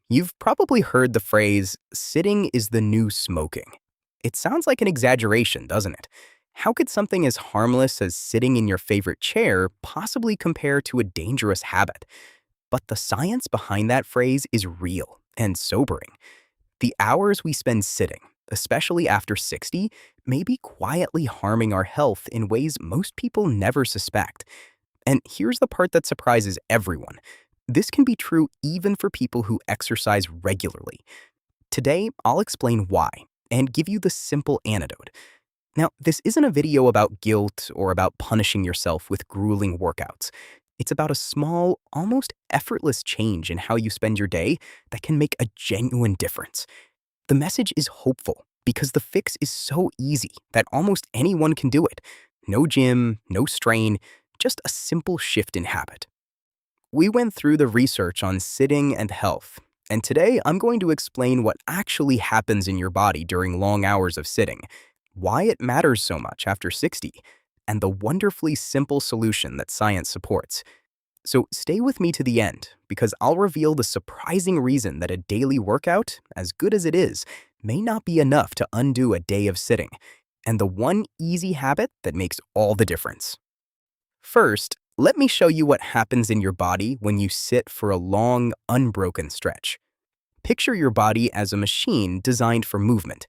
You've probably heard the phrase, sitting is the new smoking. It sounds like an exaggeration, doesn't it? How could something as harmless as sitting in your favorite chair possibly compare to a dangerous habit? But the science behind that phrase is real and sobering. The hours we spend sitting, especially after 60, may be quietly harming our health in ways most people never suspect. And here's the part that surprises everyone. This can be true even for people who exercise regularly. Today, I'll explain why and give you the simple antidote. Now, this isn't a video about guilt or about punishing yourself with grueling workouts. It's about a small, almost effortless change in how you spend your day that can make a genuine difference. The message is hopeful because the fix is so easy that almost anyone can do it. No gym, no strain, just a simple shift in habit. We went through the research on sitting and health, and today I'm going to explain what actually happens in your body during long hours of sitting, why it matters so much after 60, and the wonderfully simple solution that science supports. So stay with me to the end, because I'll reveal the surprising reason that a daily workout, as good as it is, may not be enough to undo a day of sitting, and the one easy habit that makes all the difference. First, let me show you what happens in your body when you sit for a long, unbroken stretch. Picture your body as a machine designed for movement.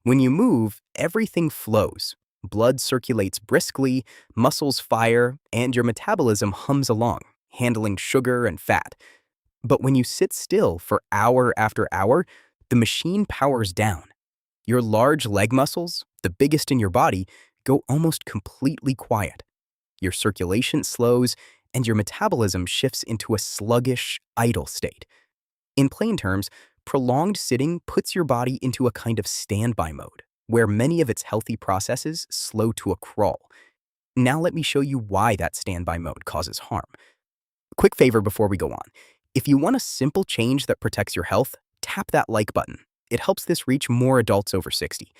When you move, everything flows. Blood circulates briskly, muscles fire, and your metabolism hums along, handling sugar and fat. But when you sit still for hour after hour, the machine powers down. Your large leg muscles, the biggest in your body, go almost completely quiet. Your circulation slows, and your metabolism shifts into a sluggish, idle state. In plain terms, prolonged sitting puts your body into a kind of standby mode, where many of its healthy processes slow to a crawl. Now let me show you why that standby mode causes harm. Quick favor before we go on. If you want a simple change that protects your health, tap that like button. It helps this reach more adults over 60.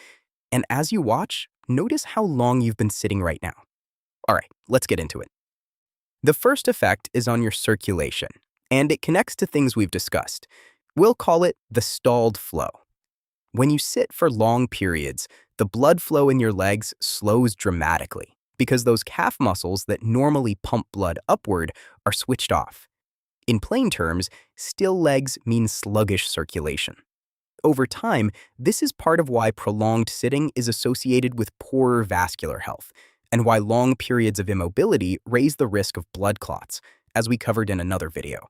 And as you watch, notice how long you've been sitting right now. All right, let's get into it. The first effect is on your circulation, and it connects to things we've discussed. We'll call it the stalled flow. When you sit for long periods, the blood flow in your legs slows dramatically because those calf muscles that normally pump blood upward are switched off. In plain terms, still legs mean sluggish circulation. Over time, this is part of why prolonged sitting is associated with poorer vascular health, and why long periods of immobility raise the risk of blood clots, as we covered in another video.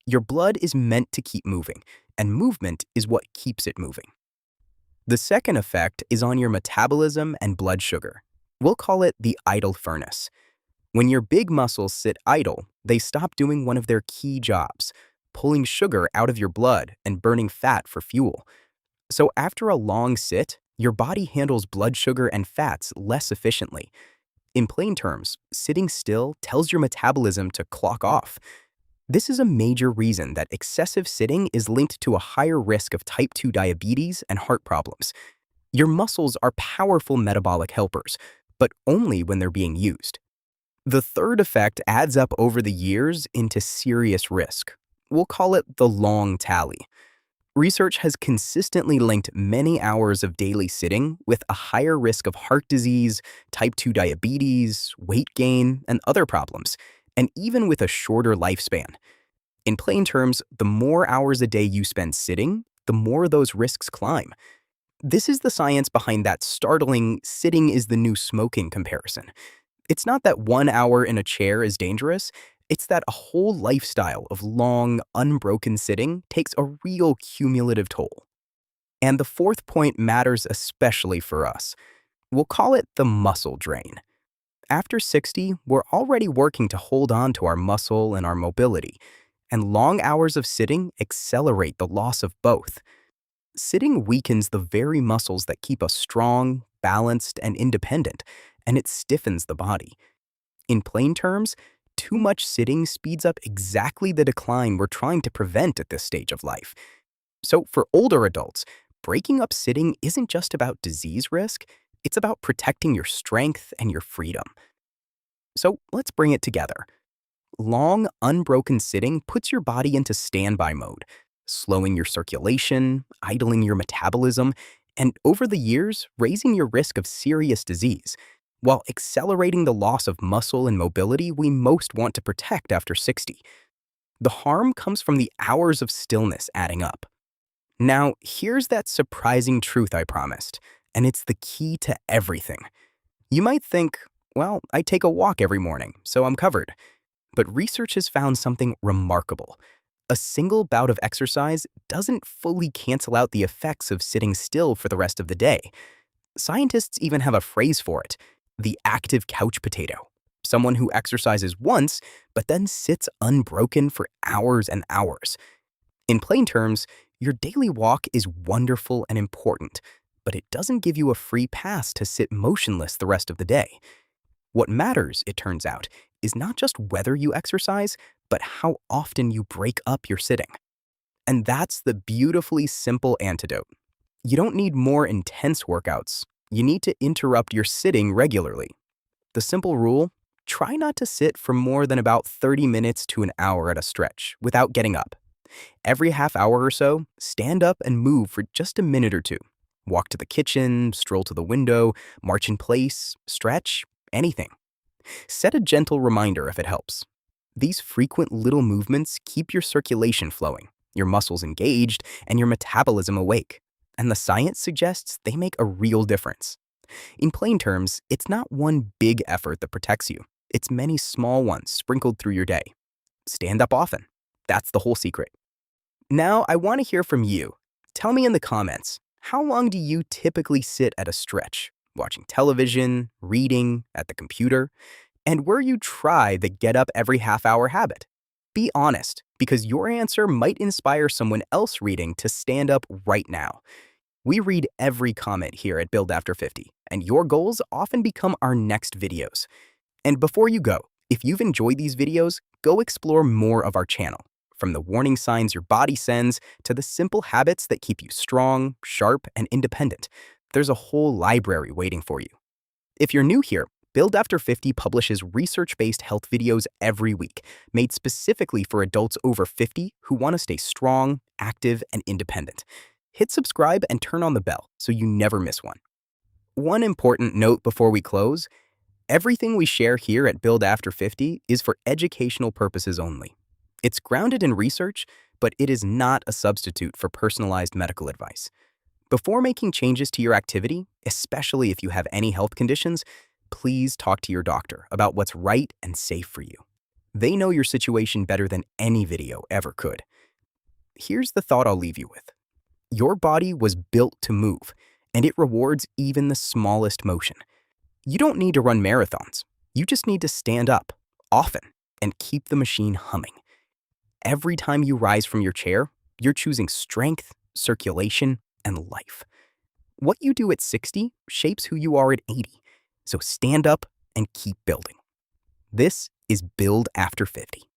Your blood is meant to keep moving, and movement is what keeps it moving. The second effect is on your metabolism and blood sugar. We'll call it the idle furnace. When your big muscles sit idle, they stop doing one of their key jobs, pulling sugar out of your blood and burning fat for fuel. So after a long sit, your body handles blood sugar and fats less efficiently. In plain terms, sitting still tells your metabolism to clock off. This is a major reason that excessive sitting is linked to a higher risk of type 2 diabetes and heart problems. Your muscles are powerful metabolic helpers, but only when they're being used. The third effect adds up over the years into serious risk. We'll call it the long tally. Research has consistently linked many hours of daily sitting with a higher risk of heart disease, type 2 diabetes, weight gain, and other problems, and even with a shorter lifespan. In plain terms, the more hours a day you spend sitting, the more those risks climb. This is the science behind that startling sitting is the new smoking comparison. It's not that 1 hour in a chair is dangerous. It's that a whole lifestyle of long, unbroken sitting takes a real cumulative toll. And the fourth point matters especially for us. We'll call it the muscle drain. After 60, we're already working to hold on to our muscle and our mobility, and long hours of sitting accelerate the loss of both. Sitting weakens the very muscles that keep us strong, balanced, and independent, and it stiffens the body. In plain terms, too much sitting speeds up exactly the decline we're trying to prevent at this stage of life. So for older adults, breaking up sitting isn't just about disease risk, it's about protecting your strength and your freedom. So let's bring it together. Long, unbroken sitting puts your body into standby mode. slowing your circulation, idling your metabolism, and over the years, raising your risk of serious disease, while accelerating the loss of muscle and mobility we most want to protect after 60. The harm comes from the hours of stillness adding up. Now, here's that surprising truth I promised, and it's the key to everything. You might think, well, I take a walk every morning, so I'm covered. But research has found something remarkable. A single bout of exercise doesn't fully cancel out the effects of sitting still for the rest of the day. Scientists even have a phrase for it: the active couch potato. Someone who exercises once, but then sits unbroken for hours and hours. In plain terms, your daily walk is wonderful and important, but it doesn't give you a free pass to sit motionless the rest of the day. What matters, it turns out, is not just whether you exercise, but how often you break up your sitting. And that's the beautifully simple antidote. You don't need more intense workouts. You need to interrupt your sitting regularly. The simple rule: try not to sit for more than about 30 minutes to an hour at a stretch without getting up. Every half hour or so, stand up and move for just a minute or two. Walk to the kitchen, stroll to the window, march in place, stretch, anything. Set a gentle reminder if it helps. These frequent little movements keep your circulation flowing, your muscles engaged, and your metabolism awake. And the science suggests they make a real difference. In plain terms, it's not one big effort that protects you. It's many small ones sprinkled through your day. Stand up often. That's the whole secret. Now, I want to hear from you. Tell me in the comments, how long do you typically sit at a stretch? Watching television, reading, at the computer? And where you try the get up every half hour habit? Be honest, because your answer might inspire someone else reading to stand up right now. We read every comment here at Build After 50, and your goals often become our next videos. And before you go, if you've enjoyed these videos, go explore more of our channel. From the warning signs your body sends to the simple habits that keep you strong, sharp, and independent, there's a whole library waiting for you. If you're new here, Build After 50 publishes research-based health videos every week, made specifically for adults over 50 who want to stay strong, active, and independent. Hit subscribe and turn on the bell so you never miss one. One important note before we close: everything we share here at Build After 50 is for educational purposes only. It's grounded in research, but it is not a substitute for personalized medical advice. Before making changes to your activity, especially if you have any health conditions, please talk to your doctor about what's right and safe for you. They know your situation better than any video ever could. Here's the thought I'll leave you with. Your body was built to move, and it rewards even the smallest motion. You don't need to run marathons. You just need to stand up, often, and keep the machine humming. Every time you rise from your chair, you're choosing strength, circulation, and life. What you do at 60 shapes who you are at 80. So stand up and keep building. This is Build After 50.